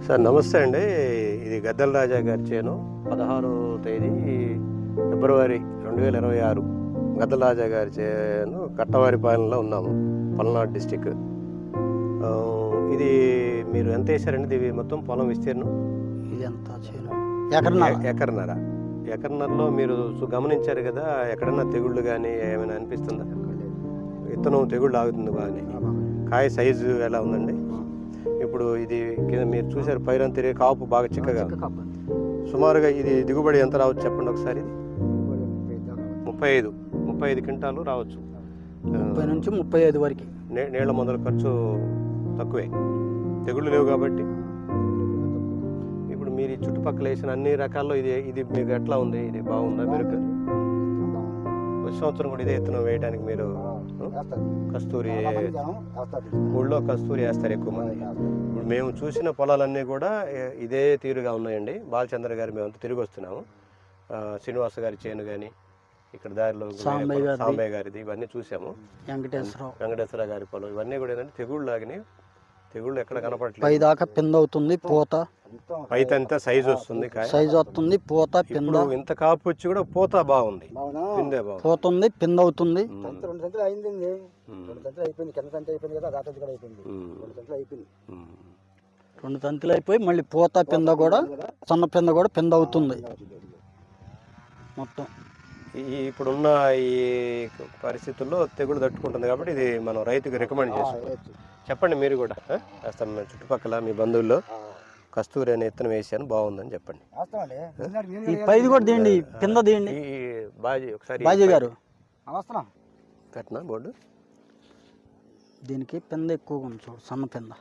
Sir నమస్తే అండి. ఇది గద్దల రాజా గారి చేను 16వ తేదీ ఫిబ్రవరి 2026 గద్దల రాజా గారి చేను కట్టవారిపాలెంలో ఉన్నాము, పల్నాడు డిస్టిక్. ఇది మీరు ఎంత వేసారండి? ఇది మొత్తం పొలం విస్తీర్ణం ఇది ఎంత చేను? ఎకరన్నరలో మీరు గమనించారు కదా, ఎక్కడన్నా తెగుళ్ళు కానీ ఏమైనా అనిపిస్తుందా? విత్తనం తెగుళ్ళు ఆగుతుంది బాగానే. కాయ సైజు ఎలా ఉందండి? ఇప్పుడు ఇది మీరు చూసారు, పైరం తిరిగి కాపు బాగా చిక్కగా. సుమారుగా ఇది దిగుబడి ఎంత రావచ్చు చెప్పండి ఒకసారి. ఇది 35 క్వింటాలు రావచ్చు. 30 నుంచి 35 వరకు. నీళ్ల మొదల ఖర్చు తక్కువే, తెగుళ్ళు లేవు కాబట్టి. ఇప్పుడు మీరు చుట్టుపక్కల వేసిన అన్ని రకాల్లో ఇది మీకు ఎట్లా ఉంది? ఇది బాగుందా? మీరు వచ్చే సంవత్సరం కూడా ఇదే విత్తనం వేయడానికి మీరు కస్తూరి ఊళ్ళో కస్తూరి వేస్తారు ఎక్కువ మంది. ఇప్పుడు మేము చూసిన పొలాలన్నీ కూడా ఇదే తీరుగా ఉన్నాయండి. బాలచంద్ర గారు మేమంతా తిరిగి వస్తున్నాము. శ్రీనివాస గారి చేను కానీ, ఇక్కడ దారిలో సాంబయ్య గారిది, ఇవన్నీ చూసాము. వెంకటేశ్వర గారి పొలం, ఇవన్నీ కూడా ఏంటంటే తెగుళ్ళు లాగినాయి. తెగుళ్ళు ఎక్కడ కనపడట్లేదు. పైదాకా పింద అవుతుంది, పూత పైతంతా సైజు వస్తుంది, సైజు వస్తుంది, పూత పింద. ఇంత కాపు వచ్చి కూడా పూత బాగుంది, పిందే బాగుంది, పోతుంది, పింద అవుతుంది. 2 తంతులు అయిపోయి మళ్ళీ పూత పింద కూడా, సన్న పింద కూడా పింద అవుతుంది మొత్తం. ఇప్పుడున్న ఈ పరిస్థితుల్లో తెగులు తట్టుకుంటుంది కాబట్టి ఇది మనం రైతుకి రికమెండ్ చేసుకోవచ్చు. చెప్పండి మీరు కూడా వేస్తాను. చుట్టుపక్కల మీ బంధువుల్లో కస్తూరి అనే విత్తనం వేసాను, బాగుందని చెప్పండి. పైది కూడా తీయండి, పింద తీయండి. ఒకసారి బాజీ గారు కట్నా బోర్డు. దీనికి పింద ఎక్కువగా ఉంది చూడు, సన్న పింద.